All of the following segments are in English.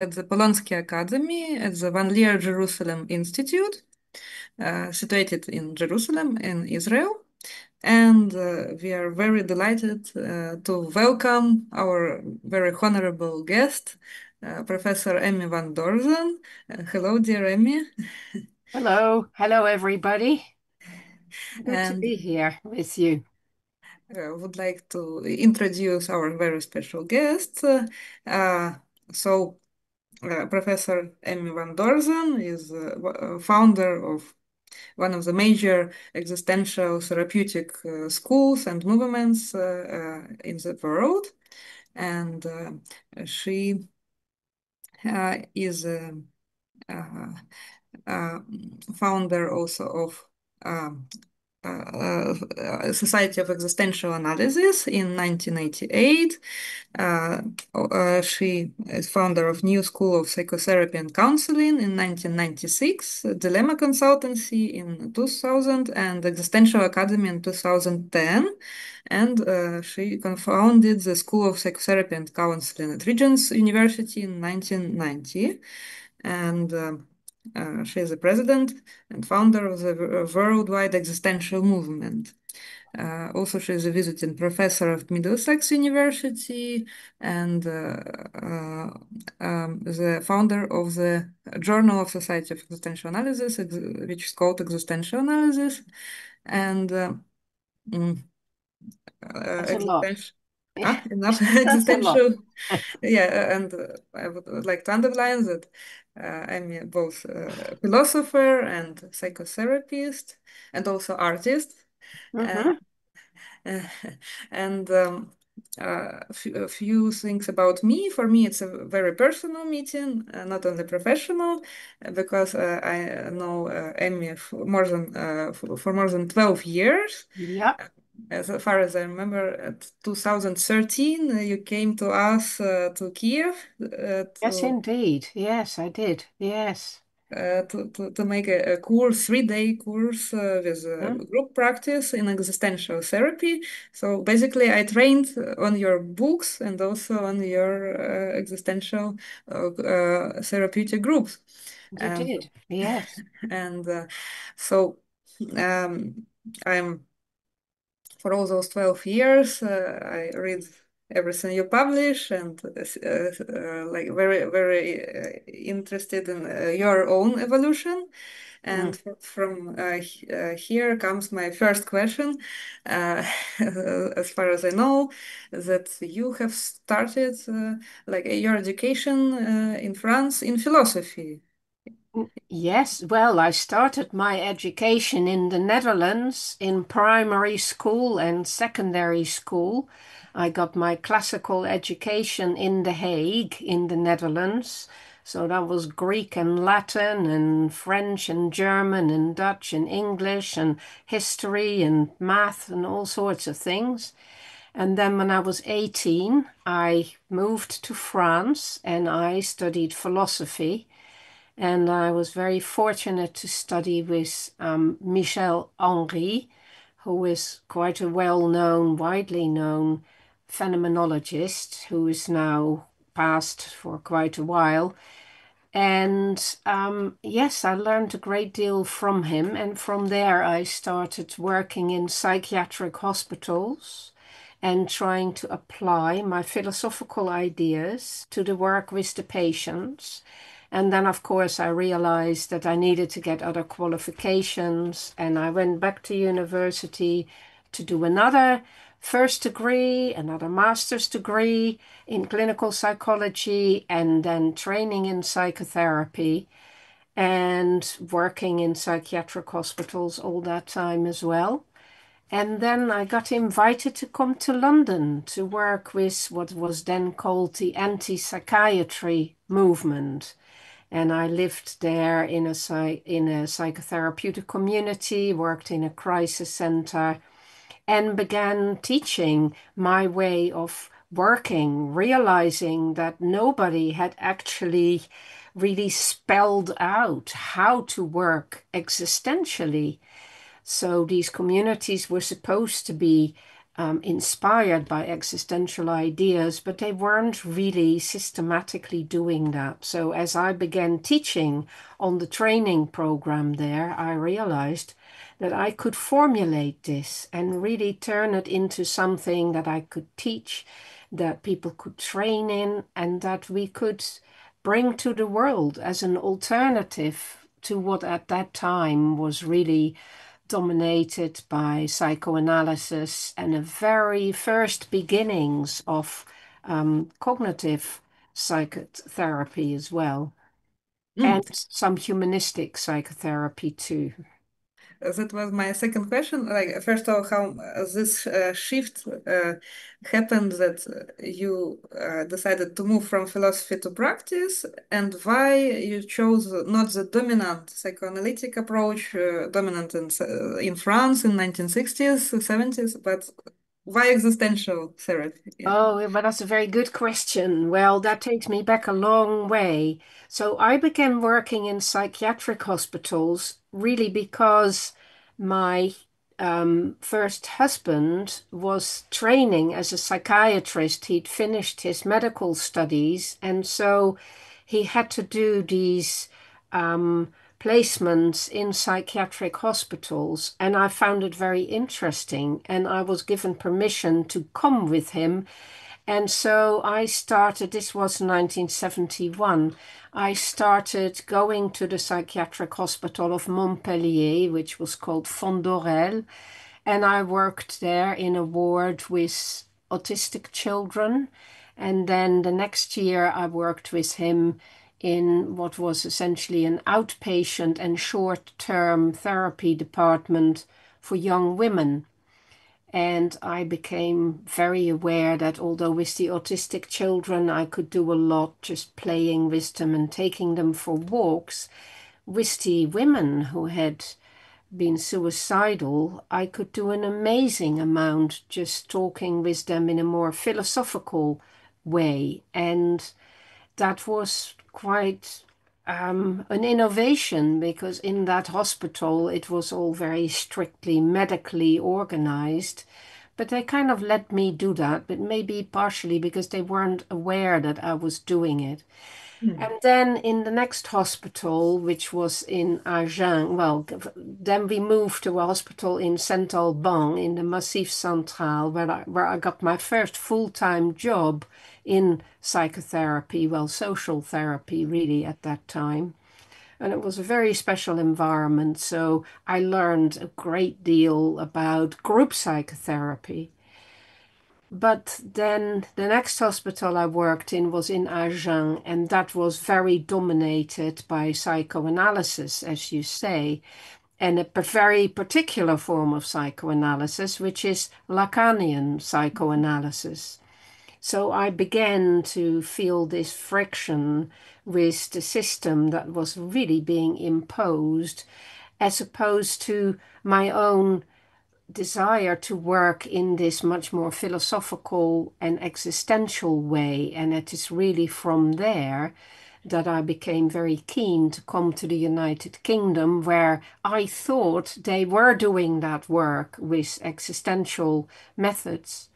at the Polonsky Academy at the Van Leer Jerusalem Institute, situated in Jerusalem in Israel. And we are very delighted to welcome our very honorable guest, Professor Emmy van Deurzen. Hello, dear Emmy. Hello, everybody. Good to And be here with you. would like to introduce our very special guest. Uh, so, Professor Emmy van Deurzen is founder of one of the major existential therapeutic schools and movements in the world. And she is uh, uh, founder also of um, Society of Existential Analysis in 1988. Uh, she is founder of New School of Psychotherapy and Counselling in 1996, Dilemma Consultancy in 2000, and Existential Academy in 2010. And she co-founded the School of Psychotherapy and Counseling at Regents University in 1990. And she is the president and founder of the worldwide existential movement. Also, she is a visiting professor of Middlesex University and the founder of the Journal of Society of Existential Analysis, which is called Existential Analysis. And mm, That's a lot. existential, enough That's a lot. existential. Yeah, and I would like to underline that I'm both a philosopher and psychotherapist and also artist. Uh, hmm uh, and a few things about me. For me, it's a very personal meeting, not only professional, because I know Emmy for more than 12 years. Yep. As far as I remember, at 2013, you came to us to Kiev Yes, indeed. Yes, I did. Yes. to make a course, 3-day course with Hmm? group practice in existential therapy. So basically, I trained on your books and also on your existential therapeutic groups. You And did. Yes. and so I'm for all those 12 years, I read everything you publish and like very interested in your own evolution. Mm. And from here comes my first question. Uh, as far as I know, that you have started like your education in France in philosophy. Yes, well, I started my education in the Netherlands in primary school and secondary school. I got my classical education in The Hague in the Netherlands. So that was Greek and Latin and French and German and Dutch and English and history and math and all sorts of things. And then when I was 18, I moved to France and I studied philosophy. And I was very fortunate to study with Michel Henry, who is quite a well-known, widely known phenomenologist who is now passed for quite a while. And yes, I learned a great deal from him. And from there, I started working in psychiatric hospitals and trying to apply my philosophical ideas to the work with the patients. And then, of course, I realized that I needed to get other qualifications, and I went back to university to do another first degree, another master's degree in clinical psychology, and then training in psychotherapy and working in psychiatric hospitals all that time as well. And then I got invited to come to London to work with what was then called the anti-psychiatry movement. And I lived there in a psychotherapeutic community, worked in a crisis center, and began teaching my way of working, realizing that nobody had actually really spelled out how to work existentially. So these communities were supposed to be inspired by existential ideas, but they weren't really systematically doing that. So as I began teaching on the training program there, I realized that I could formulate this and really turn it into something that I could teach, that people could train in, and that we could bring to the world as an alternative to what at that time was really dominated by psychoanalysis and the very first beginnings of cognitive psychotherapy as well, Mm. and some humanistic psychotherapy too. That was my second question. Like, first of all, how this shift happened that you decided to move from philosophy to practice, and why you chose not the dominant psychoanalytic approach, dominant in France in 1960s, 70s, but why existential therapy? Yeah. Oh, but that's a very good question. Well, that takes me back a long way. So I began working in psychiatric hospitals really because my first husband was training as a psychiatrist. He'd finished his medical studies, and so he had to do these placements in psychiatric hospitals, and I found it very interesting. And I was given permission to come with him. And so I started, this was 1971, I started going to the psychiatric hospital of Montpellier, which was called Fondorel, and I worked there in a ward with autistic children. And then the next year I worked with him in what was essentially an outpatient and short-term therapy department for young women. And I became very aware that although with the autistic children I could do a lot just playing with them and taking them for walks, with the women who had been suicidal, I could do an amazing amount just talking with them in a more philosophical way. And that was quite an innovation, because in that hospital it was all very strictly medically organized. But they kind of let me do that, but maybe partially because they weren't aware that I was doing it. Mm. And then in the next hospital, which was in Agen, well, then we moved to a hospital in Saint-Alban in the Massif Central, where I got my first full-time job in psychotherapy, well, social therapy really at that time. And it was a very special environment, so I learned a great deal about group psychotherapy. But then the next hospital I worked in was in Agen, and that was very dominated by psychoanalysis, as you say, and a very particular form of psychoanalysis, which is Lacanian psychoanalysis. So I began to feel this friction with the system that was really being imposed, as opposed to my own desire to work in this much more philosophical and existential way. And it is really from there that I became very keen to come to the United Kingdom, where I thought they were doing that work with existential methods.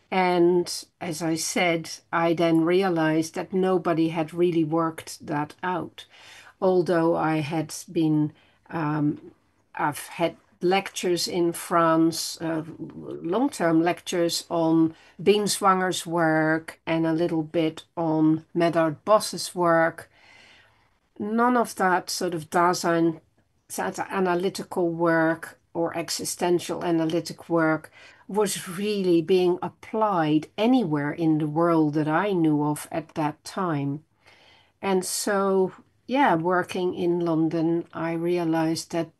And as I said, I then realized that nobody had really worked that out. Although I've had lectures in France, long-term lectures on Binswanger's work and a little bit on Medard Boss's work. None of that sort of Dasein analytical work or existential analytic work was really being applied anywhere in the world that I knew of at that time. And so, yeah, working in London, I realized that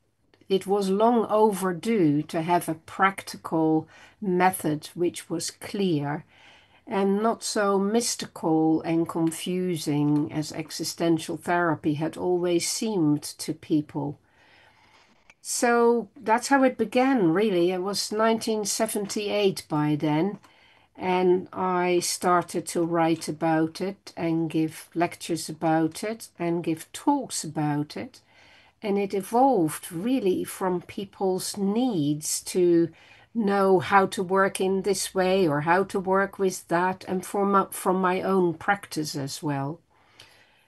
it was long overdue to have a practical method which was clear and not so mystical and confusing as existential therapy had always seemed to people. So that's how it began, really. It was 1978 by then, and I started to write about it and give lectures about it and give talks about it. And it evolved really from people's needs to know how to work in this way or how to work with that, and from my own practice as well.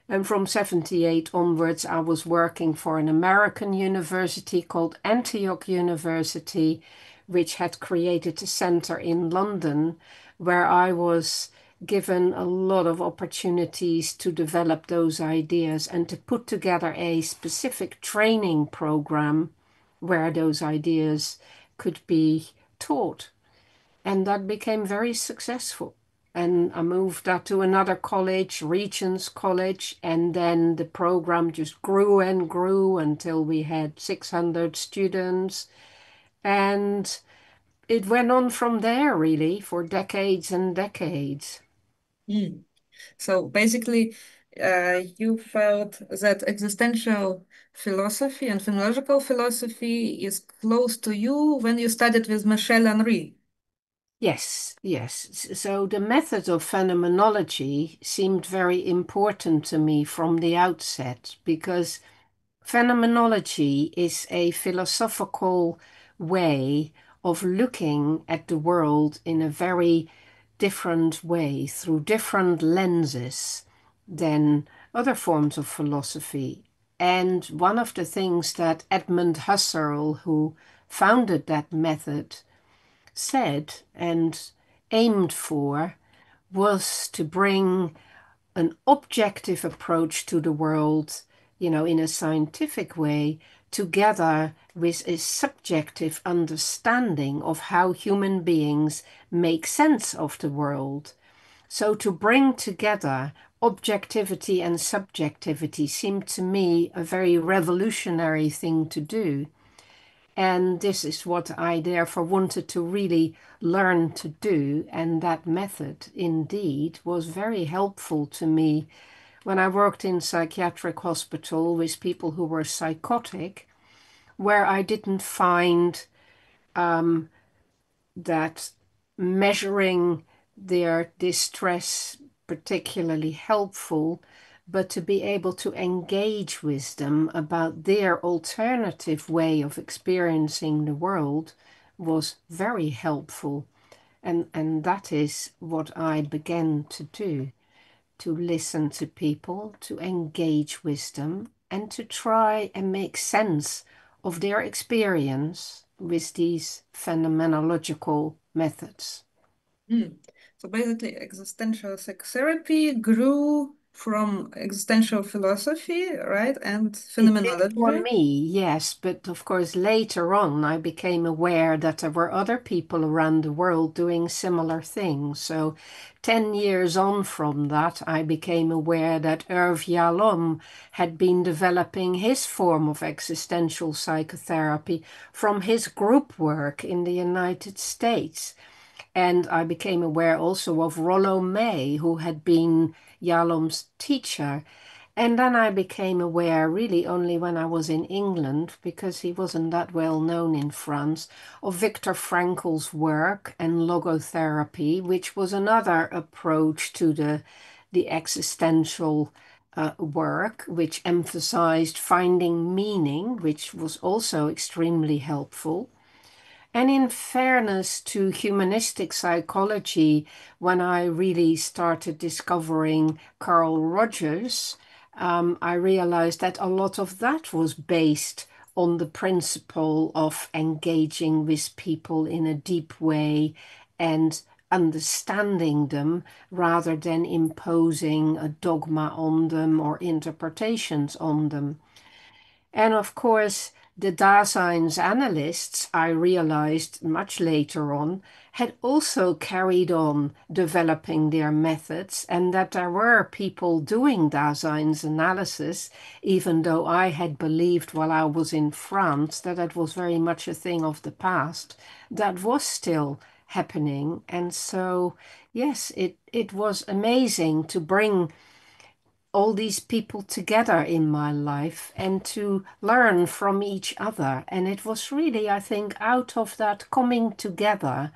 And from 78 onwards, I was working for an American university called Antioch University, which had created a center in London where I was given a lot of opportunities to develop those ideas and to put together a specific training program where those ideas could be taught. And that became very successful. And I moved that to another college, Regent's College, and then the program just grew and grew until we had 600 students. And it went on from there, really, for decades and decades. Mm. So basically, you felt that existential philosophy and phenomenological philosophy is close to you when you studied with Michel Henry. Yes, yes. So the method of phenomenology seemed very important to me from the outset because phenomenology is a philosophical way of looking at the world in a very different way, through different lenses than other forms of philosophy. And one of the things that Edmund Husserl, who founded that method, said and aimed for was to bring an objective approach to the world, in a scientific way, together with a subjective understanding of how human beings make sense of the world. So to bring together objectivity and subjectivity seemed to me a very revolutionary thing to do. And this is what I therefore wanted to really learn to do. And that method indeed was very helpful to me when I worked in psychiatric hospital with people who were psychotic, where I didn't find that measuring their distress particularly helpful, but to be able to engage with them about their alternative way of experiencing the world was very helpful. And that is what I began to do, to listen to people, to engage with them, and to try and make sense of their experience with these phenomenological methods. Mm. So basically, existential psychotherapy grew from existential philosophy, right, and It did for phenomenology. me, yes, but of course later on I became aware that there were other people around the world doing similar things. So 10 years on from that, I became aware that Irv Yalom had been developing his form of existential psychotherapy from his group work in the United States. And I became aware also of Rollo May, who had been Yalom's teacher. And then I became aware, really only when I was in England, because he wasn't that well known in France, of Viktor Frankl's work and logotherapy, which was another approach to the existential work, which emphasized finding meaning, which was also extremely helpful. And in fairness to humanistic psychology, when I really started discovering Carl Rogers, I realized that a lot of that was based on the principle of engaging with people in a deep way and understanding them rather than imposing a dogma on them or interpretations on them. And of course, the Daseinsanalysts, I realized much later on, had also carried on developing their methods, and that there were people doing Dasein's analysis, even though I had believed while I was in France that it was very much a thing of the past, that was still happening. And so, yes, it was amazing to bring all these people together in my life and to learn from each other. And it was really, I think, out of that coming together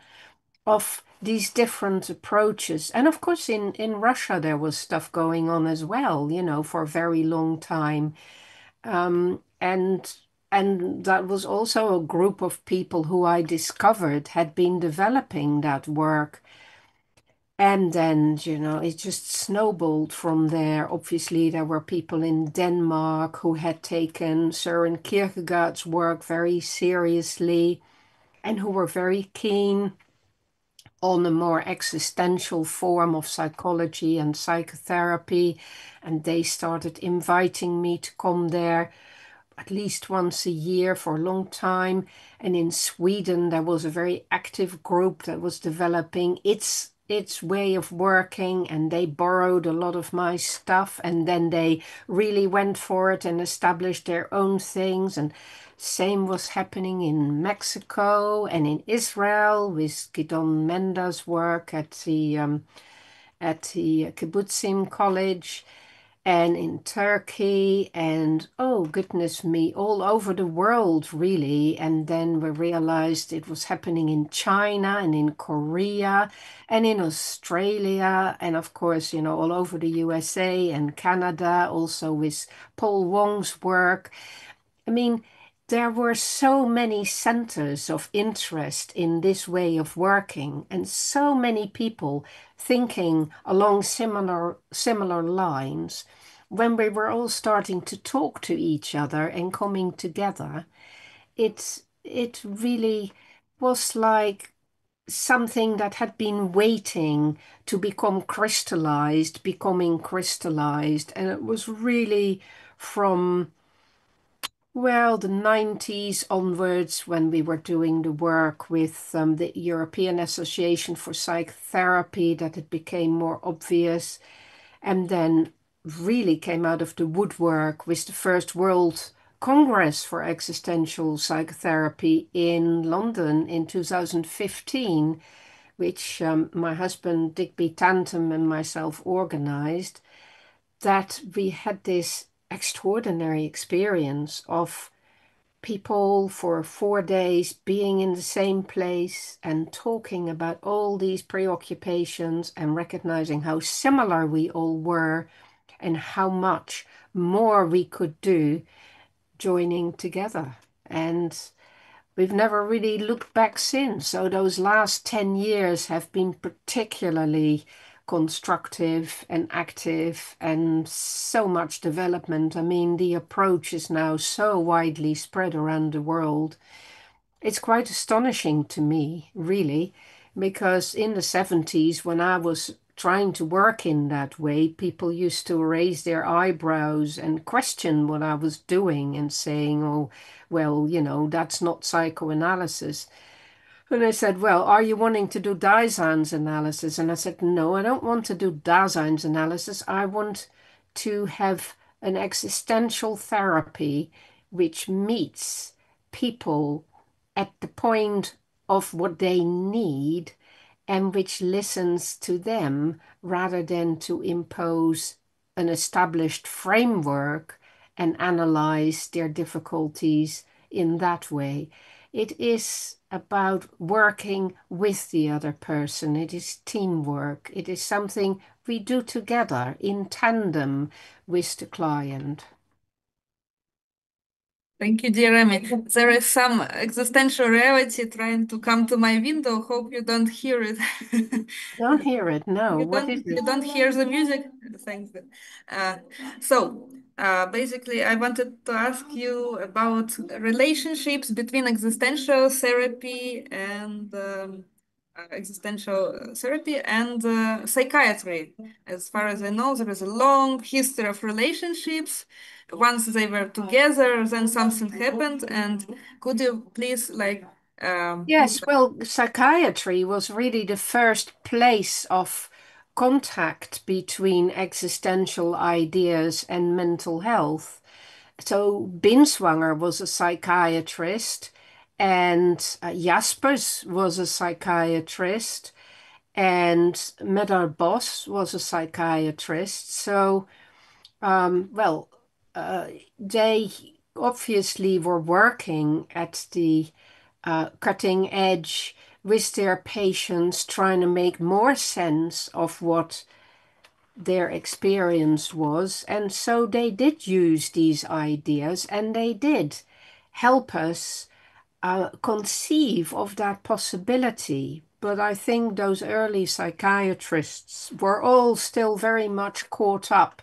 of these different approaches. And of course, in Russia, there was stuff going on as well, for a very long time. And And that was also a group of people who I discovered had been developing that work. And then, it just snowballed from there. Obviously, there were people in Denmark who had taken Søren Kierkegaard's work very seriously and who were very keen on a more existential form of psychology and psychotherapy. And they started inviting me to come there at least once a year for a long time. And in Sweden, there was a very active group that was developing its way of working, and they borrowed a lot of my stuff, and then they really went for it and established their own things. And same was happening in Mexico and in Israel with Gidon Menda's work at the Kibbutzim College, and in Turkey, and oh goodness me, all over the world really. And then we realized it was happening in China and in Korea and in Australia, and of course, all over the USA and Canada, also with Paul Wong's work. I mean, there were so many centers of interest in this way of working, and so many people thinking along similar lines. When we were all starting to talk to each other and coming together, it really was like something that had been waiting to becoming crystallized. And it was really from, well, the 90s onwards, when we were doing the work with the European Association for Psychotherapy, that it became more obvious, and then really came out of the woodwork with the first World Congress for Existential Psychotherapy in London in 2015, which my husband Digby Tantum and myself organized, that we had this extraordinary experience of people for 4 days being in the same place and talking about all these preoccupations and recognizing how similar we all were and how much more we could do joining together. And we've never really looked back since. So those last 10 years have been particularly constructive and active, and so much development. I mean, the approach is now so widely spread around the world. It's quite astonishing to me, really, because in the 70s, when I was trying to work in that way, people used to raise their eyebrows and question what I was doing and saying, oh, well, that's not psychoanalysis. And I said, well, are you wanting to do Dasein's analysis? And I said, no, I don't want to do Dasein's analysis. I want to have an existential therapy which meets people at the point of what they need and which listens to them rather than to impose an established framework and analyze their difficulties in that way. It is about working with the other person. It is teamwork. It is something we do together in tandem with the client. Thank you, dear Emmy. There is some existential reality trying to come to my window. Hope you don't hear it. Don't hear it. No. What is You it? don't hear the music? Thanks. Uh, so, basically, I wanted to ask you about relationships between existential therapy and psychiatry. As far as I know, there is a long history of relationships. Once they were together, then something happened. And could you please, Yes, well, psychiatry was really the first place of contact between existential ideas and mental health. So Binswanger was a psychiatrist, and Jaspers was a psychiatrist, and Medar Bos was a psychiatrist. So, well, they obviously were working at the cutting edge with their patients, trying to make more sense of what their experience was. And so they did use these ideas, and they did help us conceive of that possibility. But I think those early psychiatrists were all still very much caught up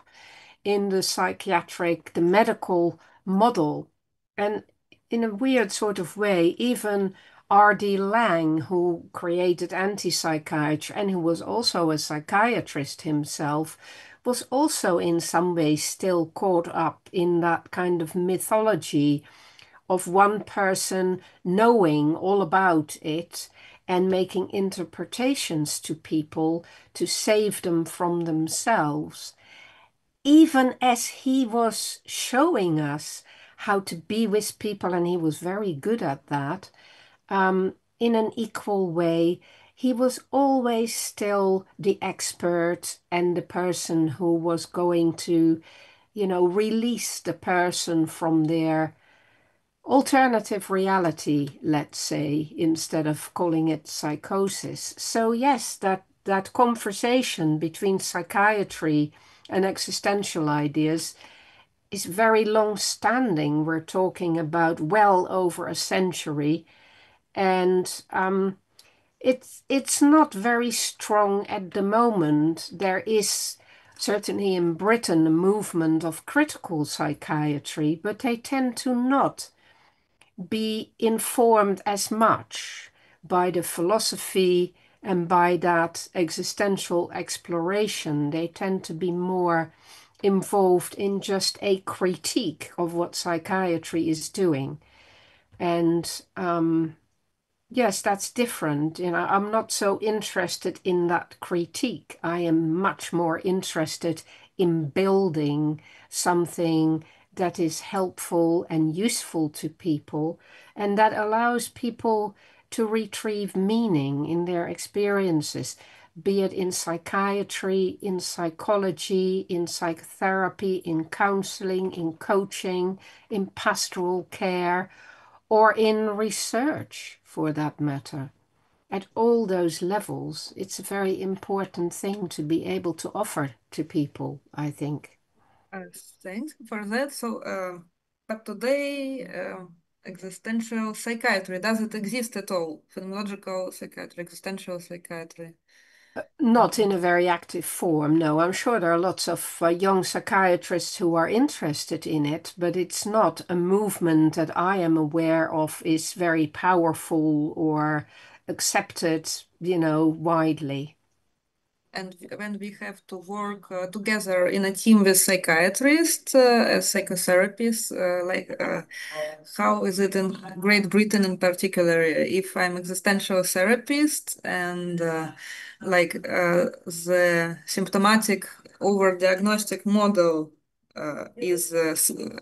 in the medical model. And in a weird sort of way, even R.D. Laing, who created anti-psychiatry and who was also a psychiatrist himself, was also in some ways still caught up in that kind of mythology of one person knowing all about it and making interpretations to people to save them from themselves, even as he was showing us how to be with people, and he was very good at that, in an equal way. He was always still the expert and the person who was going to, release the person from their alternative reality, let's say, instead of calling it psychosis. So yes, that conversation between psychiatry and existential ideas is very long standing. We're talking about well over a century, and it's not very strong at the moment. There is certainly in Britain a movement of critical psychiatry, but they tend to not be informed as much by the philosophy and by that existential exploration. They tend to be more involved in just a critique of what psychiatry is doing. And yes, that's different. I'm not so interested in that critique. I am much more interested in building something that is helpful and useful to people and that allows people to retrieve meaning in their experiences, be it in psychiatry, in psychology, in psychotherapy, in counseling, in coaching, in pastoral care, or in research for that matter. At all those levels, it's a very important thing to be able to offer to people, I think. Uh, Thanks for that. But today, existential psychiatry, does it exist at all? Phenomenological psychiatry, existential psychiatry. Not in a very active form, no. I'm sure there are lots of young psychiatrists who are interested in it, but it's not a movement that I am aware of is very powerful or accepted, widely. And when we have to work together in a team with psychiatrists, as psychotherapists, how is it in Great Britain in particular? If I'm existential therapist and the symptomatic over-diagnostic model is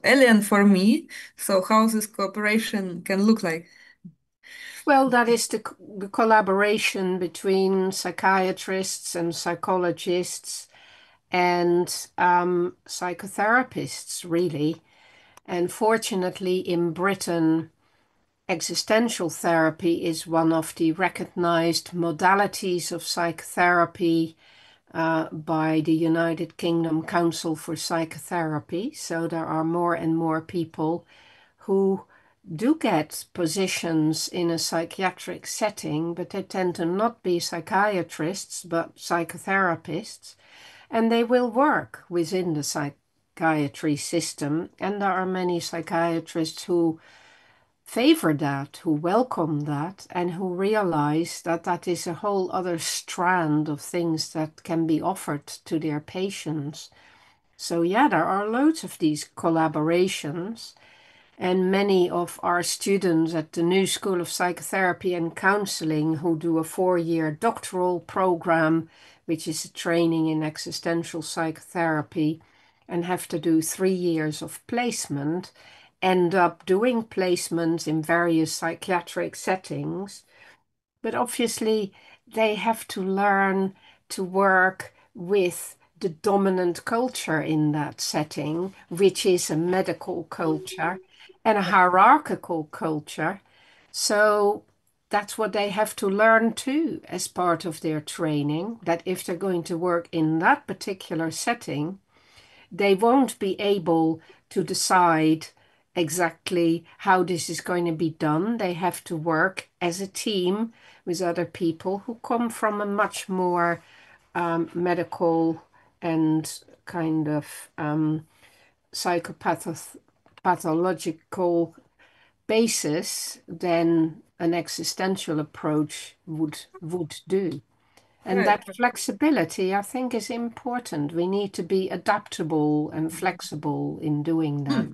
alien for me, so how this cooperation can look like? Well, that is the collaboration between psychiatrists and psychologists and psychotherapists, really. And fortunately, in Britain, existential therapy is one of the recognized modalities of psychotherapy by the United Kingdom Council for Psychotherapy. So there are more and more people who do get positions in a psychiatric setting, but they tend to not be psychiatrists, but psychotherapists, and they will work within the psychiatry system. And there are many psychiatrists who favor that, who welcome that, and who realize that that is a whole other strand of things that can be offered to their patients. So, yeah, there are loads of these collaborations. And many of our students at the New School of Psychotherapy and Counselling, who do a 4-year doctoral program, which is a training in existential psychotherapy, and have to do 3 years of placement, end up doing placements in various psychiatric settings. But obviously, they have to learn to work with the dominant culture in that setting, which is a medical culture and a hierarchical culture. So that's what they have to learn too as part of their training, that if they're going to work in that particular setting, they won't be able to decide exactly how this is going to be done. They have to work as a team with other people who come from a much more medical and kind of psychopathological basis than an existential approach would do. And Right. that flexibility, I think, is important. We need to be adaptable and flexible in doing that.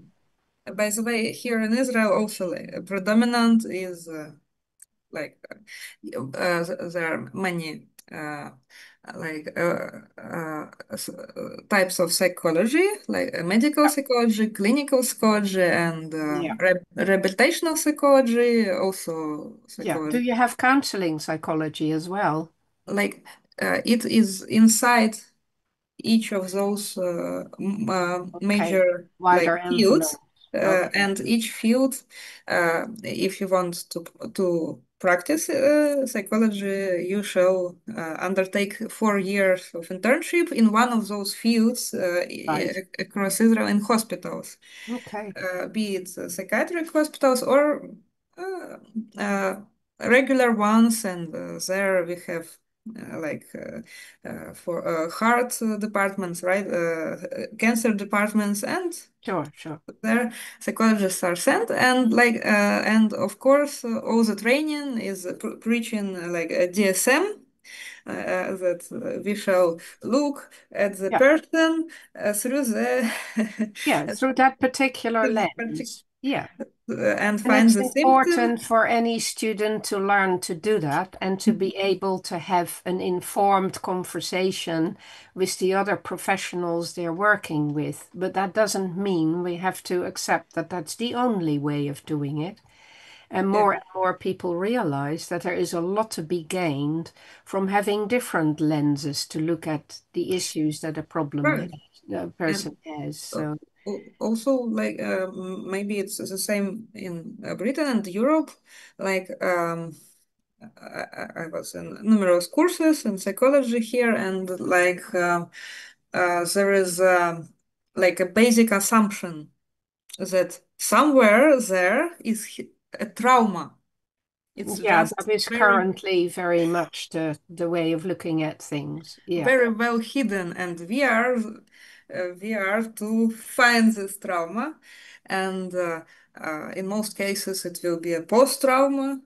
By the way, here in Israel, also predominant is like there are many like types of psychology, like medical psychology, clinical psychology, and Yeah. rehabilitational psychology, also Yeah. Do psychology. you have counseling psychology as well? Like it is inside each of those Okay. major like Wider fields, envelope. Okay. and each field, if you want to practice psychology, you shall undertake 4 years of internship in one of those fields Right. across Israel in hospitals, Okay. be it psychiatric hospitals or uh, uh, regular ones, and there we have for heart departments, right? Cancer departments, and Sure, sure. there psychologists are sent, and and of course all the training is preaching like a DSM. That we shall look at the Yeah. person through the Yeah. Through that particular lens. Yeah. and And find it's the symptom. important for any student to learn to do that and to be able to have an informed conversation with the other professionals they're working with. But that doesn't mean we have to accept that that's the only way of doing it. Yeah, And more people realize that there is a lot to be gained from having different lenses to look at the issues that right. a And person has. uh, So, also, like maybe it's the same in Britain and Europe. Like I was in numerous courses in psychology here, and there is like a basic assumption that somewhere there is a trauma. It's yeah, just that is very currently very much the way of looking at things. Yeah, very well hidden, and we are to find this trauma, and in most cases it will be a post-trauma,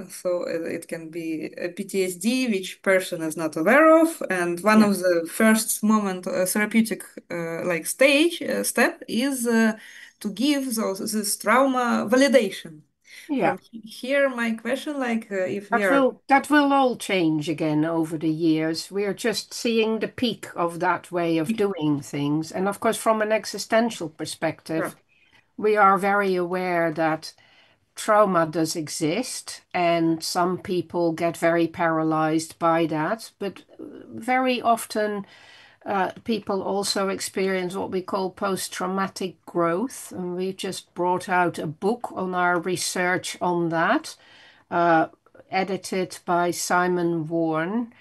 so it can be a PTSD which person is not aware of, and one yeah, of the first moment therapeutic like stage step is to give this trauma validation. yeah. From here my question, like if we are That will all change again over the years. We're just seeing the peak of that way of doing things. And of course, from an existential perspective, sure. we are very aware that trauma does exist, and some people get very paralyzed by that. But very often, people also experience what we call post-traumatic growth. And we've just brought out a book on our research on that, uh, edited by Simon Warren,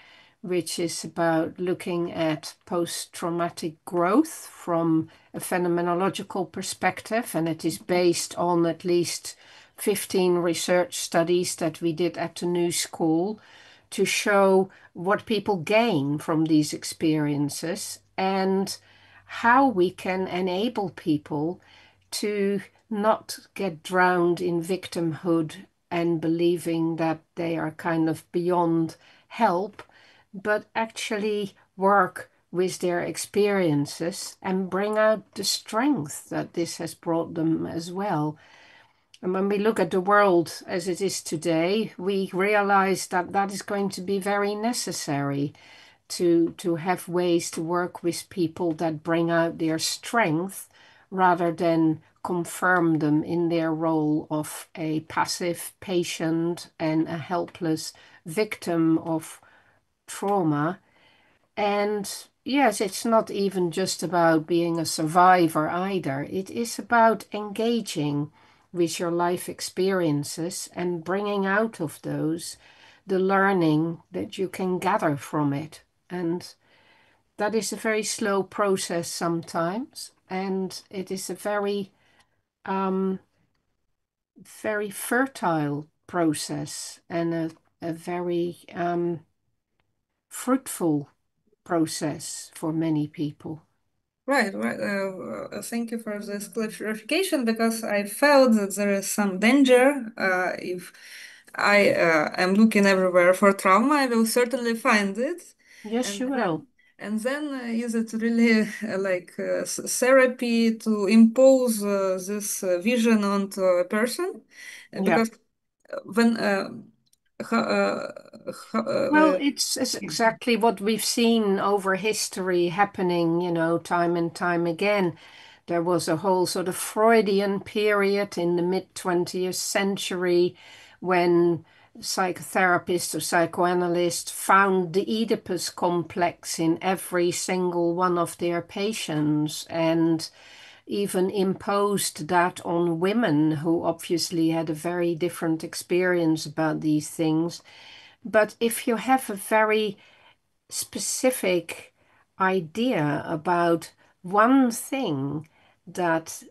which is about looking at post-traumatic growth from a phenomenological perspective. And it is based on at least 15 research studies that we did at the New School to show what people gain from these experiences and how we can enable people to not get drowned in victimhood and believing that they are kind of beyond help, but actually work with their experiences and bring out the strength that this has brought them as well. And when we look at the world as it is today, we realize that that is going to be very necessary to have ways to work with people that bring out their strength rather than confirm them in their role of a passive patient and a helpless victim of trauma. And yes, it's not even just about being a survivor either. It is about engaging with your life experiences and bringing out of those the learning that you can gather from it. And that is a very slow process sometimes. And it is a very um, very fertile process and a very fruitful process for many people. Right, right. Thank you for this clarification because I felt that there is some danger if I am looking everywhere for trauma, I will certainly find it, Yes, and you will. then is it really therapy to impose this vision onto a person? Yeah. Because when Well, it's exactly what we've seen over history happening, time and time again. There was a whole sort of Freudian period in the mid-20th century when psychotherapists or psychoanalysts found the Oedipus complex in every single one of their patients and even imposed that on women who obviously had a very different experience about these things. But if you have a very specific idea about one thing that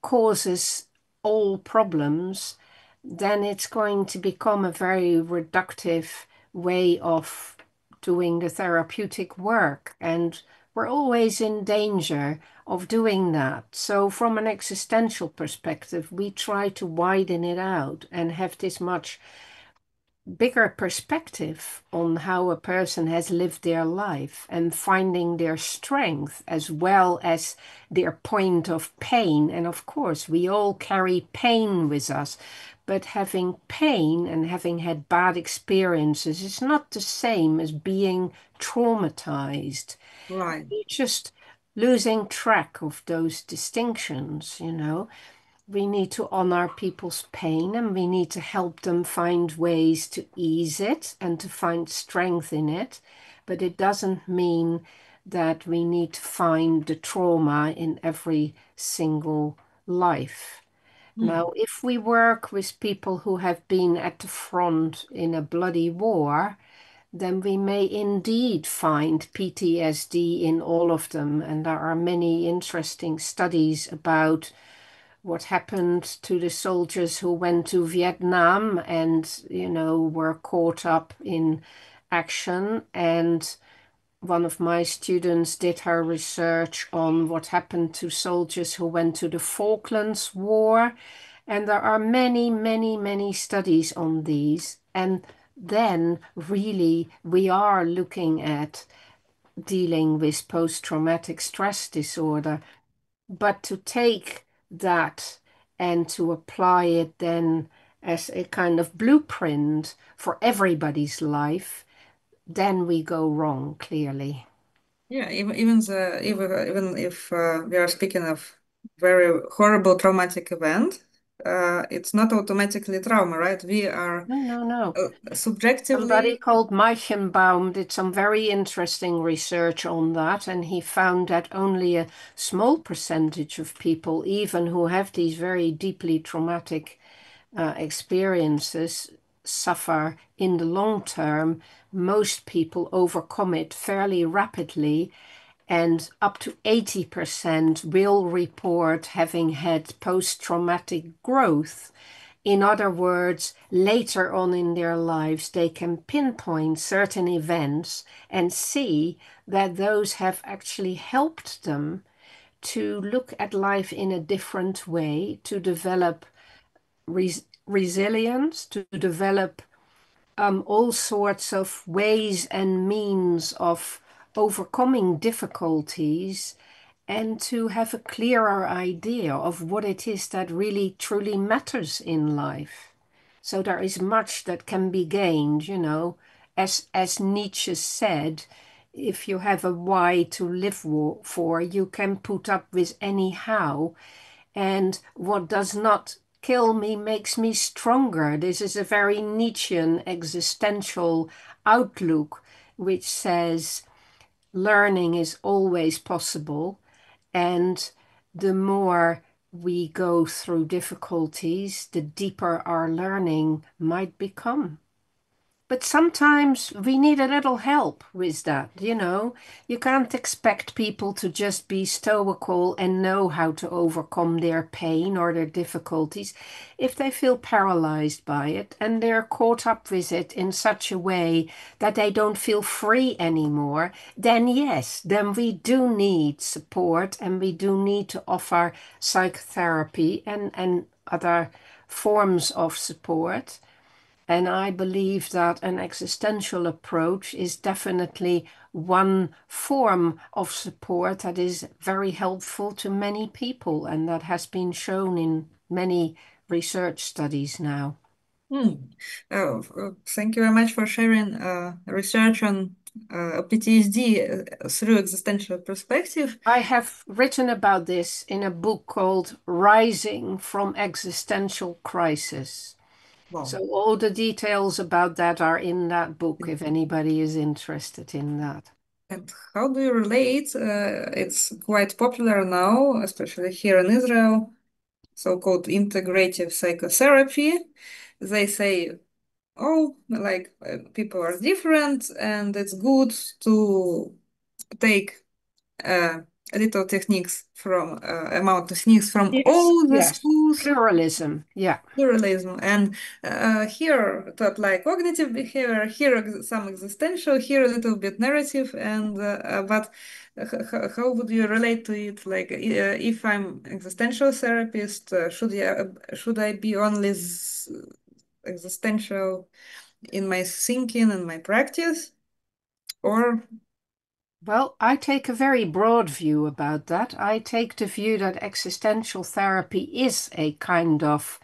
causes all problems, then it's going to become a very reductive way of doing the therapeutic work. And we're always in danger of doing that. So, from an existential perspective, we try to widen it out and have this much bigger perspective on how a person has lived their life and finding their strength as well as their point of pain. And of course, we all carry pain with us, but having pain and having had bad experiences is not the same as being traumatized. right. You're just losing track of those distinctions. We need to honor people's pain and we need to help them find ways to ease it and to find strength in it. But it doesn't mean that we need to find the trauma in every single life. Hmm. Now, if we work with people who have been at the front in a bloody war, then we may indeed find PTSD in all of them. And there are many interesting studies about what happened to the soldiers who went to Vietnam and, were caught up in action. And one of my students did her research on what happened to soldiers who went to the Falklands War. And there are many, many, many studies on these. And then really we are looking at dealing with post-traumatic stress disorder. But to take that and to apply it then as a kind of blueprint for everybody's life, then we go wrong, clearly. Yeah, even if we are speaking of very horrible traumatic event, it's not automatically trauma, right? We are No, no, no. Somebody subjectively, called Meichenbaum did some very interesting research on that, and he found that only a small percentage of people, even who have these very deeply traumatic experiences, suffer in the long term. Most people overcome it fairly rapidly, and up to 80% will report having had post traumatic growth. In other words, later on in their lives, they can pinpoint certain events and see that those have actually helped them to look at life in a different way, to develop resilience, to develop all sorts of ways and means of overcoming difficulties, and to have a clearer idea of what it is that really truly matters in life. So there is much that can be gained. As Nietzsche said, if you have a why to live for, you can put up with any how. And what does not kill me makes me stronger. This is a very Nietzschean existential outlook, which says learning is always possible. And the more we go through difficulties, the deeper our learning might become. But sometimes we need a little help with that, you know. You can't expect people to just be stoical and know how to overcome their pain or their difficulties if they feel paralyzed by it and they're caught up with it in such a way that they don't feel free anymore. Then yes, then we do need support and we do need to offer psychotherapy and other forms of support. And I believe that an existential approach is definitely one form of support that is very helpful to many people, and that has been shown in many research studies now. Thank you very much for sharing research on PTSD through existential perspective. I have written about this in a book called Rising from Existential Crisis. Wow. So all the details about that are in that book if anybody is interested in that. And how do you relate? It's quite popular now, especially here in Israel, so-called integrative psychotherapy. They say, oh, like people are different, and it's good to take uh, little techniques from amount techniques from Yes, all the yes. schools, Pluralism, yeah. pluralism, and here to apply cognitive behavior, here some existential, here a little bit narrative, and but how would you relate to it? Like, if I'm existential therapist, should I be only existential in my thinking and my practice, or Well, I take a very broad view about that. I take the view that existential therapy is a kind of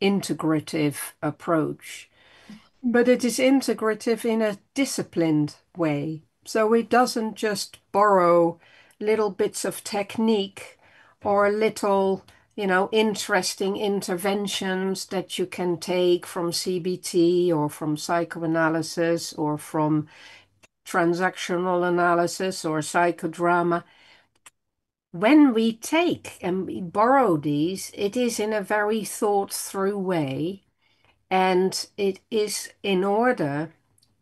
integrative approach, but it is integrative in a disciplined way. So it doesn't just borrow little bits of technique or little, interesting interventions that you can take from CBT or from psychoanalysis or from transactional analysis or psychodrama. When we take and we borrow these, it is in a very thought through way, and it is in order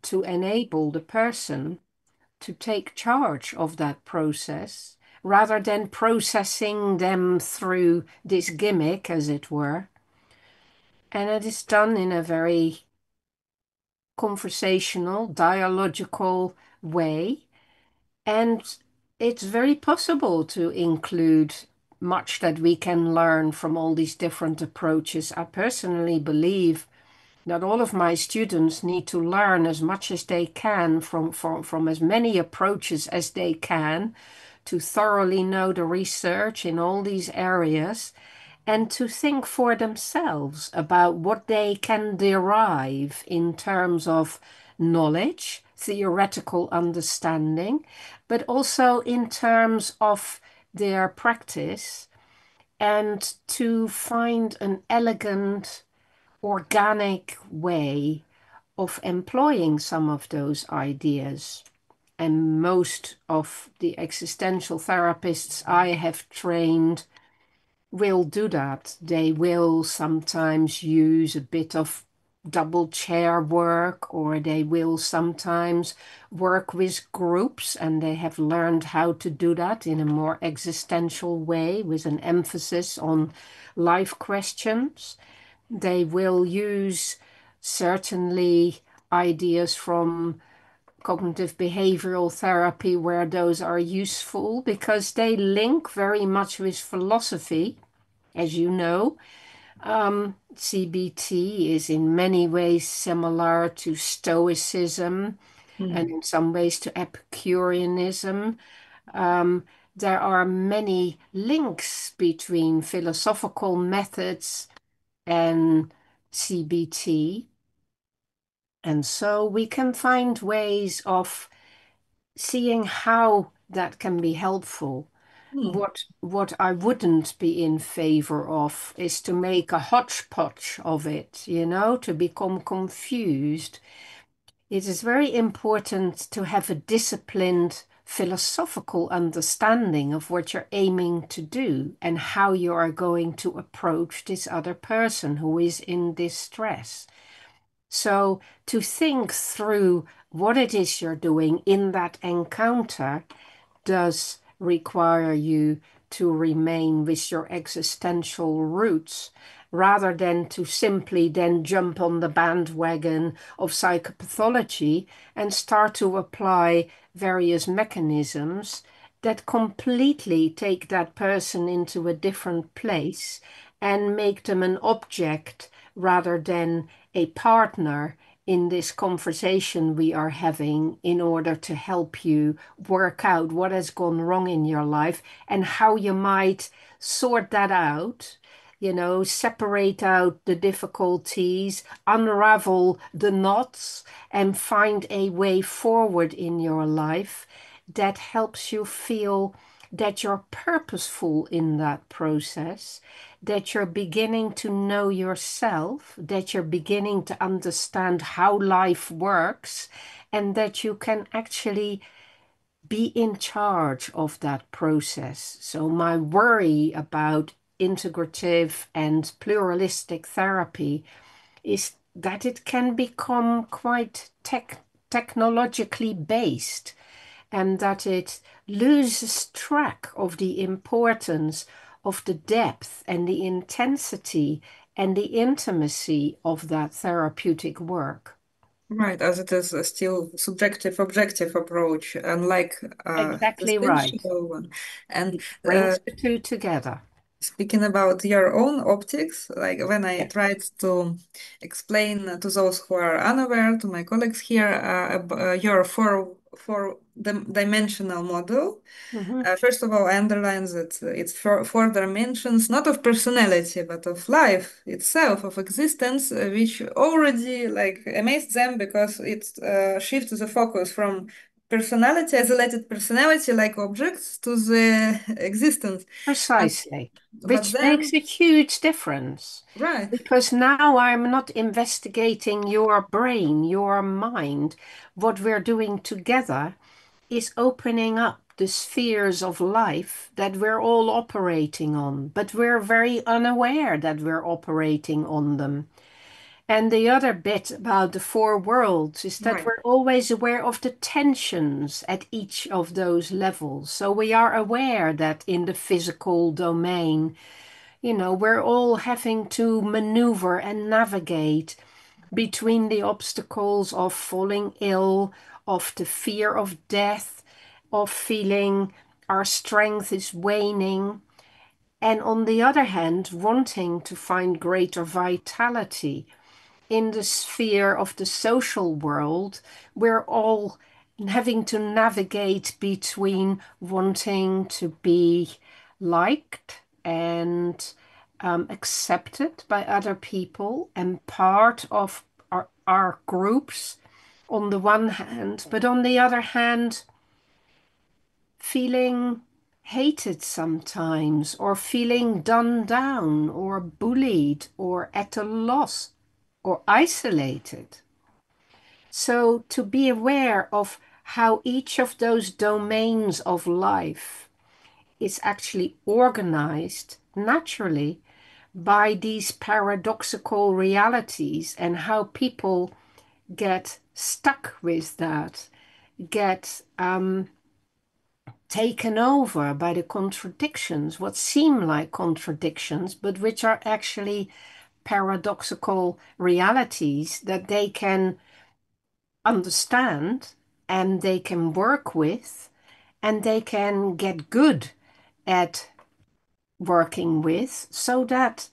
to enable the person to take charge of that process rather than processing them through this gimmick, as it were. And it is done in a very conversational, dialogical way. And it's very possible to include much that we can learn from all these different approaches. I personally believe that all of my students need to learn as much as they can from as many approaches as they can to thoroughly know the research in all these areas and to think for themselves about what they can derive in terms of knowledge, theoretical understanding, but also in terms of their practice, and to find an elegant, organic way of employing some of those ideas. And most of the existential therapists I have trained will do that. They will sometimes use a bit of double chair work, or they will sometimes work with groups, and they have learned how to do that in a more existential way with an emphasis on life questions. They will use certainly ideas from cognitive behavioral therapy where those are useful because they link very much with philosophy. As you know, CBT is in many ways similar to Stoicism and Hmm. in some ways to Epicureanism. Um, there are many links between philosophical methods and CBT. And so we can find ways of seeing how that can be helpful. Hmm. What I wouldn't be in favor of is to make a hodgepodge of it, to become confused. It is very important to have a disciplined philosophical understanding of what you're aiming to do and how you are going to approach this other person who is in distress. So to think through what it is you're doing in that encounter does require you to remain with your existential roots rather than to simply then jump on the bandwagon of psychopathology and start to apply various mechanisms that completely take that person into a different place and make them an object rather than a partner in this conversation we are having in order to help you work out what has gone wrong in your life and how you might sort that out, separate out the difficulties, unravel the knots, and find a way forward in your life that helps you feel that you're purposeful in that process, that you're beginning to know yourself, that you're beginning to understand how life works, and that you can actually be in charge of that process. So, my worry about integrative and pluralistic therapy is that it can become quite technologically based and that it loses track of the importance of the depth and the intensity and the intimacy of that therapeutic work. Right, as it is a still subjective objective approach, unlike Exactly right. existential one. And It brings the two together. speaking about your own optics, like when I Yeah. tried to explain to those who are unaware, to my colleagues here, your four dimensional model. Mhm. First of all, I underline that it's four dimensions, not of personality, but of life itself, of existence, which already like amazed them because it shifts the focus from personality, isolated personality like objects, to the existence. And, Precisely, but which makes then, a huge difference right, because now I'm not investigating your brain, your mind. What we're doing together is opening up the spheres of life that we're all operating on, but we're very unaware that we're operating on them. And the other bit about the four worlds is that right. we're always aware of the tensions at each of those levels. So we are aware that in the physical domain, we're all having to maneuver and navigate between the obstacles of falling ill, of the fear of death, of feeling our strength is waning, and on the other hand, wanting to find greater vitality. In the sphere of the social world, we're all having to navigate between wanting to be liked and accepted by other people and part of our groups on the one hand, but on the other hand, feeling hated sometimes, or feeling done down, or bullied, or at a loss, or isolated. So, to be aware of how each of those domains of life is actually organized naturally by these paradoxical realities and how people get stuck with that, get taken over by the contradictions, what seem like contradictions, but which are actually paradoxical realities that they can understand and they can work with and they can get good at working with so that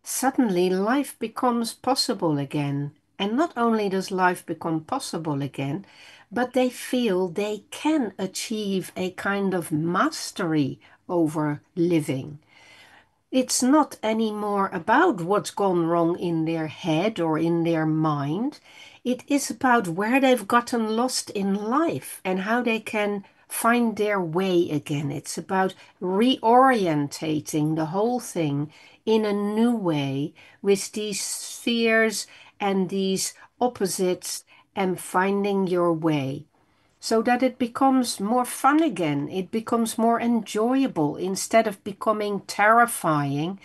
suddenly life becomes possible again. And not only does life become possible again, but they feel they can achieve a kind of mastery over living. It's not anymore about what's gone wrong in their head or in their mind. It is about where they've gotten lost in life and how they can find their way again. It's about reorientating the whole thing in a new way with these spheres and these opposites and finding your way so that it becomes more fun again. It becomes more enjoyable instead of becoming terrifying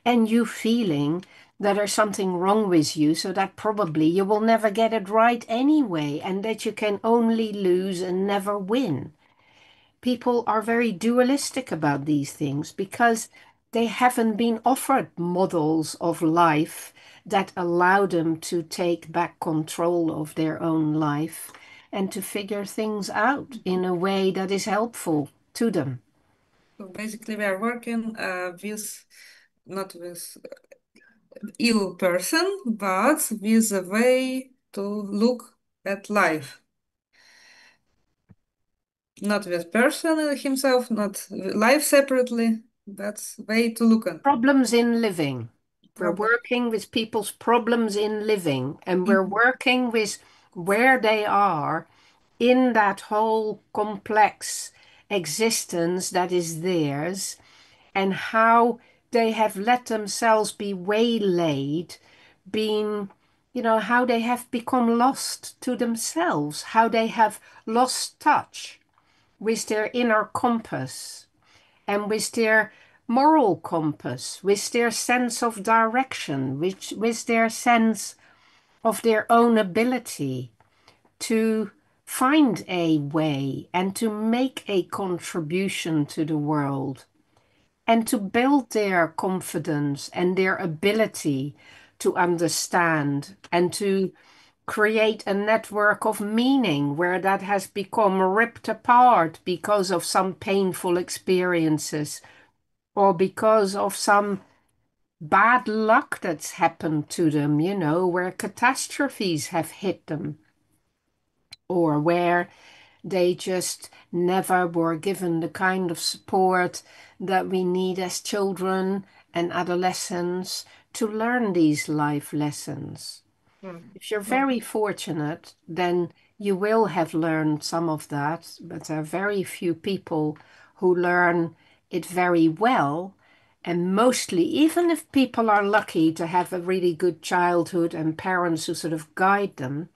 and you feeling that there's something wrong with you, so that probably you will never get it right anyway, and that you can only lose and never win. People are very dualistic about these things because they haven't been offered models of life that allow them to take back control of their own life and to figure things out in a way that is helpful to them. So basically, we are working with not with ill person, but with a way to look at life. Not with person himself, not life separately, but way to look at Problems in living. We're problem. working with people's problems in living, and we're Mhm. working with where they are in that whole complex existence that is theirs, and how they have let themselves be waylaid, being, how they have become lost to themselves, how they have lost touch with their inner compass and with their moral compass, with their sense of direction, with their sense of their own ability to find a way and to make a contribution to the world and to build their confidence and their ability to understand and to create a network of meaning where that has become ripped apart because of some painful experiences or because of some bad luck that's happened to them, where catastrophes have hit them, or where they just never were given the kind of support that we need as children and adolescents to learn these life lessons. Mm. If you're No. very fortunate, then you will have learned some of that, but there are very few people who learn it very well. And mostly, even if people are lucky to have a really good childhood and parents who sort of guide them,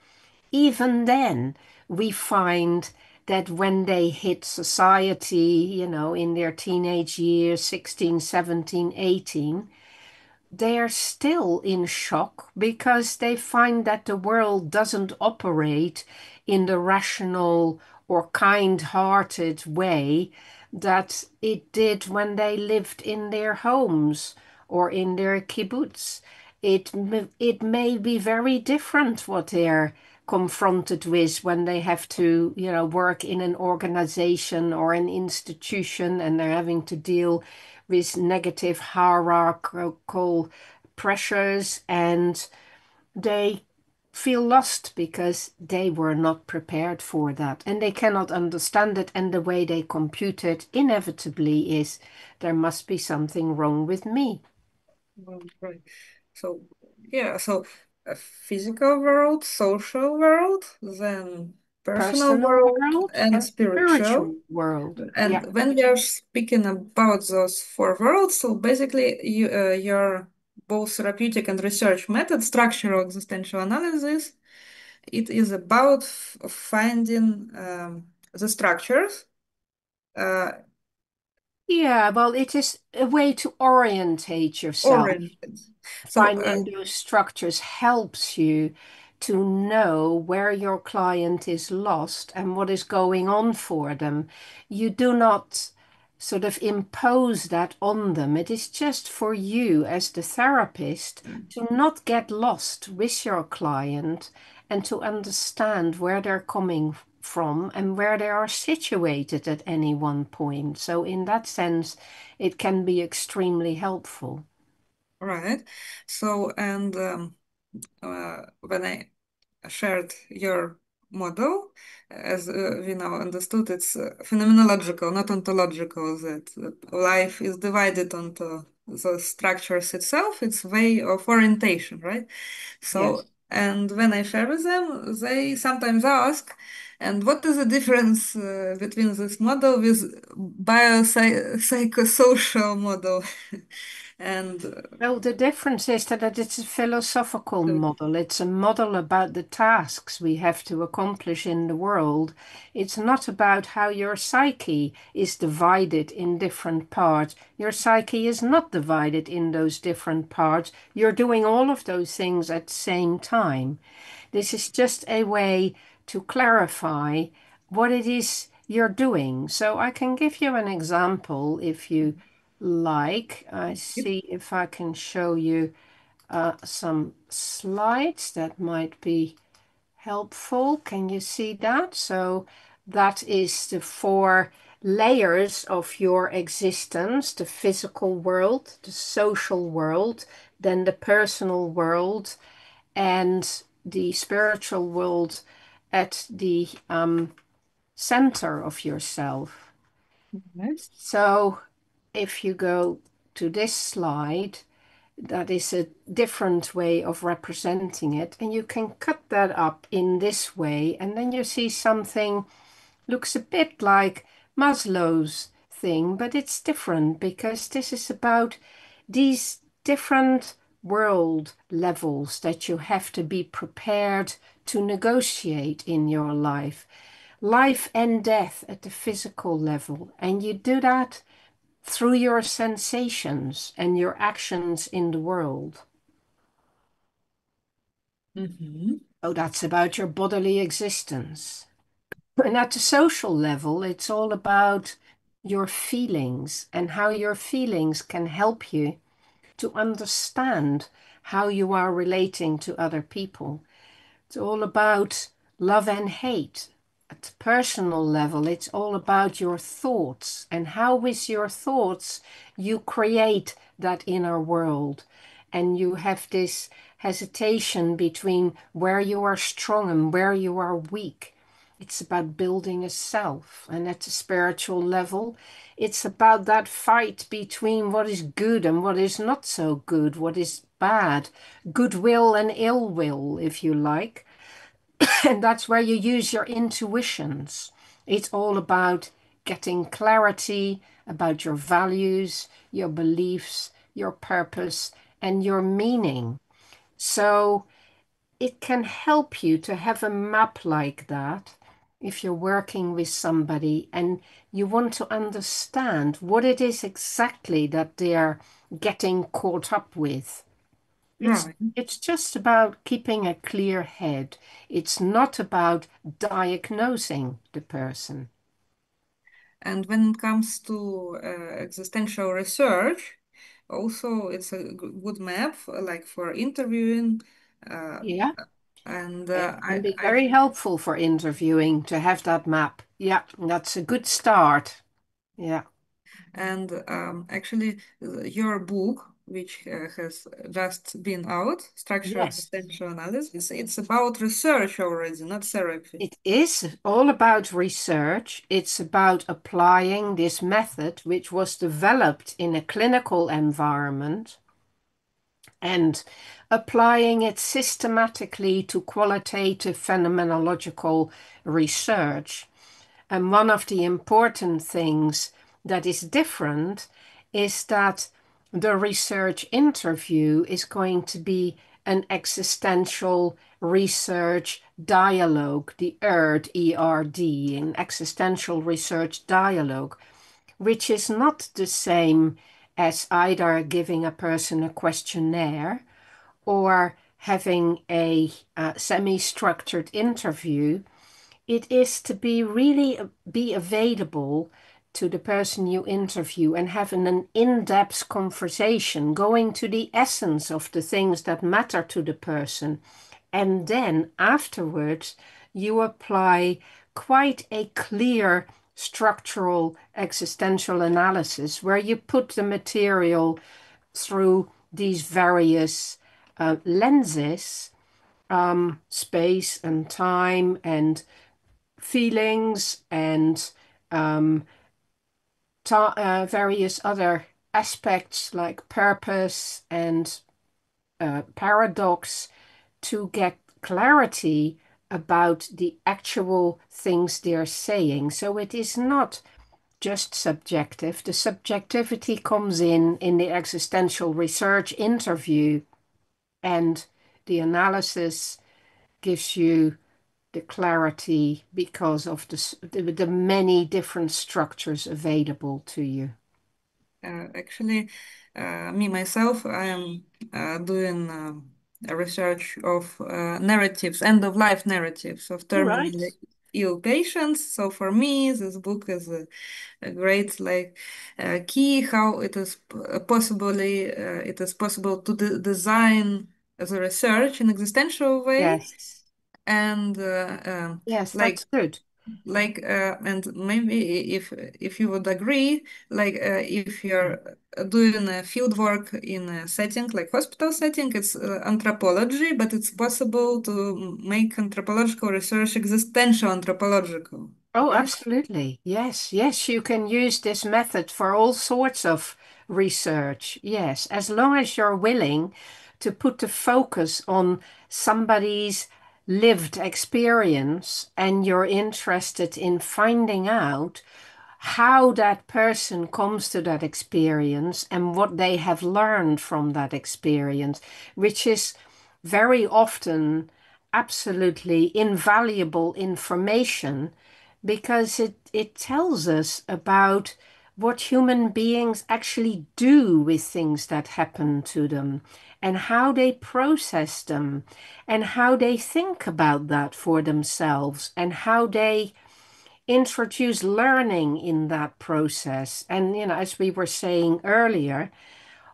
even then, we find that when they hit society, in their teenage years, 16, 17, 18, they're still in shock because they find that the world doesn't operate in the rational or kind-hearted way that it did when they lived in their homes or in their kibbutz. It may be very different what they're confronted with when they have to, work in an organization or an institution and they're having to deal with negative hierarchical pressures, and they feel lost because they were not prepared for that and they cannot understand it. And the way they compute it inevitably is there must be something wrong with me. Right. So, yeah, so a physical world, social world, then personal Personal world, world and and spiritual. spiritual world. Yeah. And when we are speaking about those four worlds, so basically your both therapeutic and research method, structural existential analysis, it is about finding the structures. Uh, Yeah, well, it is a way to orientate yourself. Oriented. So, Finding those structures helps you to know where your client is lost and what is going on for them. You do not sort of impose that on them. It is just for you as the therapist to not get lost with your client and to understand where they're coming from and where they are situated at any one point. So, in that sense, it can be extremely helpful. right. So, and when I shared your model, as we now understood, it's phenomenological, not ontological, that life is divided onto the structures itself, it's way of orientation, right? So, Yes. and when I share with them, they sometimes ask, and what is the difference between this model with biopsychosocial model? And Well, the difference is that it's a philosophical so, model. It's a model about the tasks we have to accomplish in the world. It's not about how your psyche is divided in different parts. Your psyche is not divided in those different parts. You're doing all of those things at the same time. This is just a way to clarify what it is you're doing. So I can give you an example if you like. I see if I can show you some slides that might be helpful. Can you see that? So that is the four layers of your existence: the physical world, the social world, then the personal world, and the spiritual world at the center of yourself. yes. So if you go to this slide, that is a different way of representing it. And you can cut that up in this way. And then you see something looks a bit like Maslow's thing, but it's different because this is about these different world levels that you have to be prepared to negotiate in your life and death at the physical level. And you do that through your sensations and your actions in the world. Mhm. Oh, that's about your bodily existence. And at the social level, it's all about your feelings and how your feelings can help you to understand how you are relating to other people. It's all about love and hate. At the personal level, it's all about your thoughts and how, with your thoughts, you create that inner world. And you have this hesitation between where you are strong and where you are weak. It's about building a self. And at the spiritual level, it's about that fight between what is good and what is not so good, what is bad, goodwill and ill will, if you like. And that's where you use your intuitions. It's all about getting clarity about your values, your beliefs, your purpose, and your meaning. So it can help you to have a map like that if you're working with somebody and you want to understand what it is exactly that they're getting caught up with. It's Right. it's just about keeping a clear head. It's not about diagnosing the person. And when it comes to existential research, also it's a good map like for interviewing. Uh, Yeah. and It can be I very helpful for interviewing to have that map. Yeah, that's a good start. Yeah. and actually your book, which has just been out, Structural Yes. Existential Analysis, it's about research already, not therapy. It is all about research. It's about applying this method, which was developed in a clinical environment, and applying it systematically to qualitative phenomenological research. And one of the important things that is different is that the research interview is going to be an existential research dialogue, the ERD, an existential research dialogue, which is not the same as either giving a person a questionnaire or having a semi-structured interview. It is to be really be available to the person you interview and having an in-depth conversation, going to the essence of the things that matter to the person. And then afterwards, you apply quite a clear structural existential analysis where you put the material through these various lenses, space and time and feelings and um, various other aspects like purpose and paradox to get clarity about the actual things they're saying. So it is not just subjective. The subjectivity comes in the existential research interview, and the analysis gives you the clarity because of the many different structures available to you. Actually, me myself, I am doing a research of narratives, end-of-life narratives of All right. terminally ill patients. So for me, this book is a great like key how it is it is possible to design the research in existential way Yes. and Yes, like that's good. and maybe if you would agree if you're doing a field work in a setting like hospital setting, it's anthropology, but it's possible to make anthropological research existential anthropological, Oh, right? absolutely. Yes, yes, you can use this method for all sorts of research. Yes, as long as you're willing to put the focus on somebody's lived experience and you're interested in finding out how that person comes to that experience and what they have learned from that experience, which is very often absolutely invaluable information because it tells us about what human beings actually do with things that happen to them and how they process them and how they think about that for themselves and how they introduce learning in that process. And, as we were saying earlier,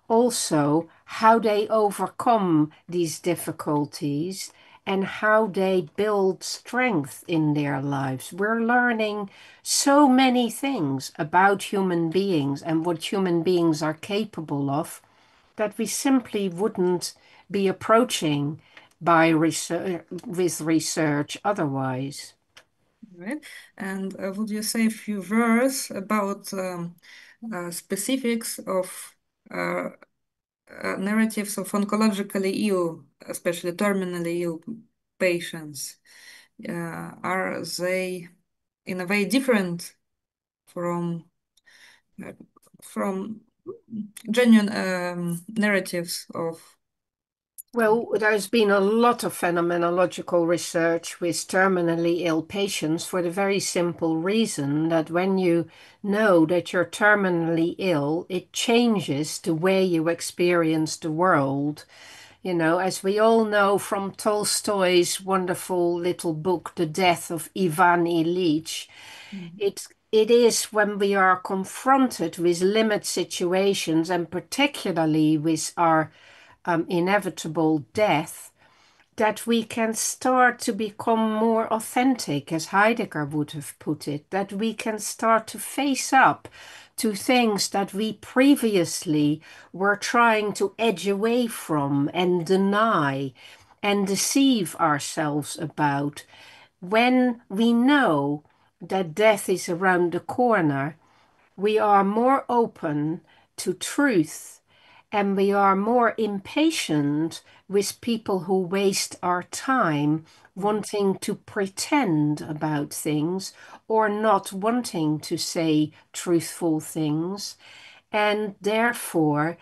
also how they overcome these difficulties and how they build strength in their lives. We're learning so many things about human beings and what human beings are capable of that we simply wouldn't be approaching by research with research otherwise. Right. And would you say a few words about specifics of uh, narratives of oncologically ill, especially terminally ill patients? Are they in a way different from uh, from genuine narratives of? Well, there's been a lot of phenomenological research with terminally ill patients for the very simple reason that when you know that you're terminally ill, it changes the way you experience the world. As we all know from Tolstoy's wonderful little book, The Death of Ivan Ilyich, Mhm. it is when we are confronted with limit situations and particularly with our inevitable death, that we can start to become more authentic, as Heidegger would have put it, that we can start to face up to things that we previously were trying to edge away from and deny and deceive ourselves about. When we know that death is around the corner, we are more open to truth and we are more impatient with people who waste our time wanting to pretend about things or not wanting to say truthful things. And therefore,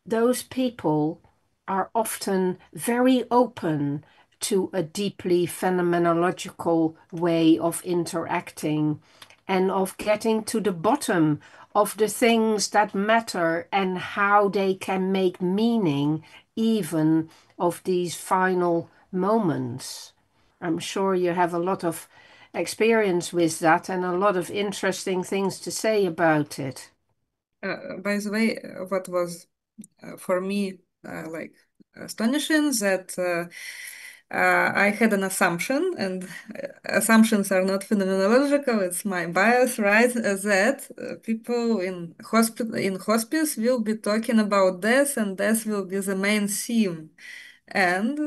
those people are often very open to a deeply phenomenological way of interacting and of getting to the bottom of the things that matter and how they can make meaning even of these final moments. I'm sure you have a lot of experience with that and a lot of interesting things to say about it. By the way, what was for me like astonishing that I had an assumption, and assumptions are not phenomenological. It's my bias, right? That people in hospice will be talking about death, and death will be the main theme. And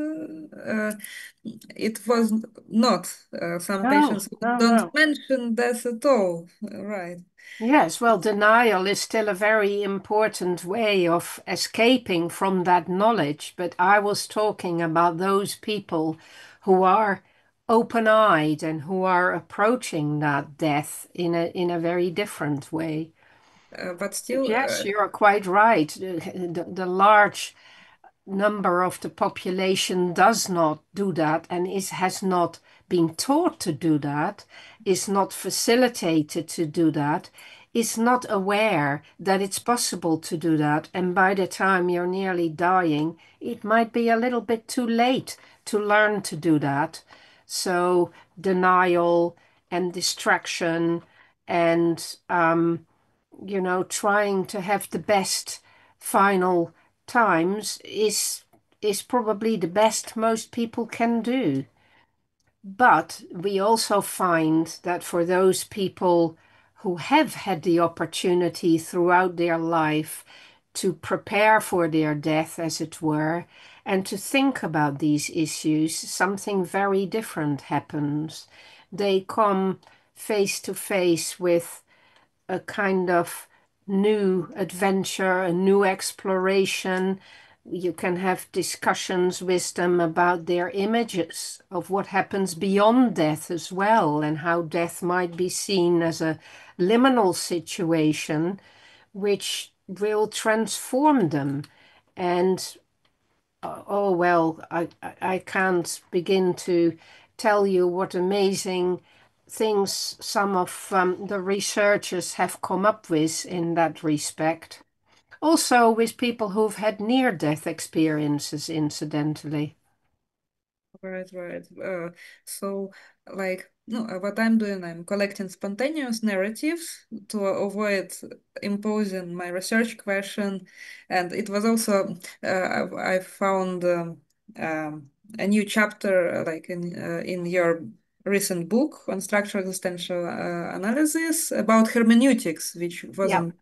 it was not. Some No, patients no, don't no. mention death at all, right? Yes, well, denial is still a very important way of escaping from that knowledge. But I was talking about those people who are open-eyed and who are approaching that death in a very different way. But But still, yes, you are quite right. The large number of the population does not do that and has not been taught to do that, is not facilitated to do that, is not aware that it's possible to do that. And by the time you're nearly dying, it might be a little bit too late to learn to do that. So denial and distraction and trying to have the best final times is probably the best most people can do. But we also find that for those people who have had the opportunity throughout their life to prepare for their death, as it were, and to think about these issues, something very different happens. They come face to face with a kind of new adventure, a new exploration. You can have discussions with them about their images of what happens beyond death as well, and how death might be seen as a liminal situation which will transform them. And oh well, I can't begin to tell you what amazing things some of the researchers have come up with in that respect. Also with people who've had near-death experiences, incidentally. right, right. So, like, no, what I'm doing, I'm collecting spontaneous narratives to avoid imposing my research question. And it was also, I found a new chapter, like in your recent book on structural existential analysis about hermeneutics, which Yeah. wasn't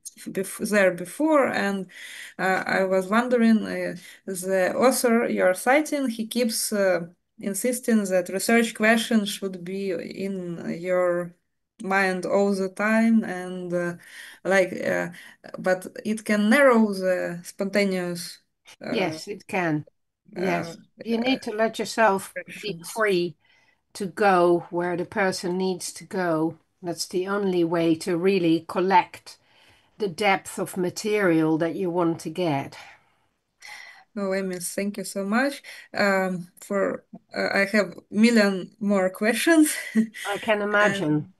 there before. And I was wondering, the author you're citing, he keeps insisting that research questions should be in your mind all the time and like but it can narrow the spontaneous uh, Yes, it can. uh, Yes. You need to let yourself be questions. free to go where the person needs to go. That's the only way to really collect the depth of material that you want to get. Oh, Emmy, thank you so much. For I have million more questions, I can and imagine.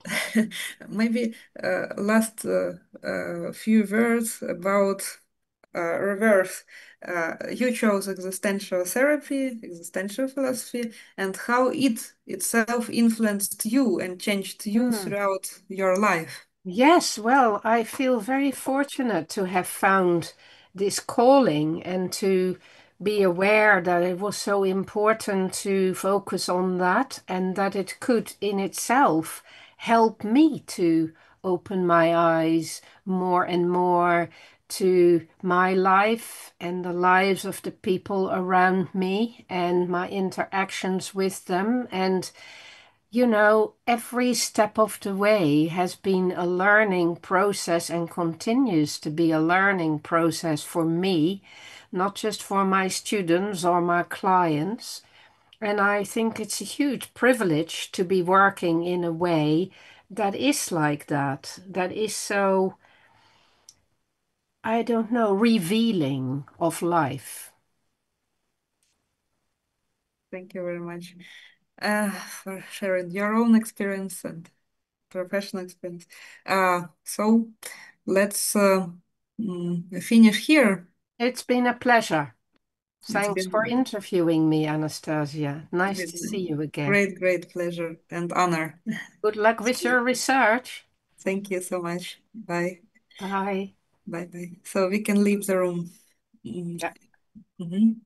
maybe last few words about reverse. You chose existential therapy, existential philosophy, and how it itself influenced you and changed you Hmm. throughout your life. Yes, well, I feel very fortunate to have found this calling and to be aware that it was so important to focus on that and that it could in itself help me to open my eyes more and more to my life and the lives of the people around me and my interactions with them. And every step of the way has been a learning process and continues to be a learning process for me, not just for my students or my clients. And I think it's a huge privilege to be working in a way that is like that, that is so, I don't know, revealing of life. Thank you very much for sharing your own experience and professional experience. So let's finish here. It's been a pleasure. It's Thanks for been interviewing me, Anastasia. Nice with to see you again. great, great pleasure and honor. Good luck with your research. Thank you so much. Bye. Bye. Bye bye. So we can leave the room. Mm, Yeah. mhm.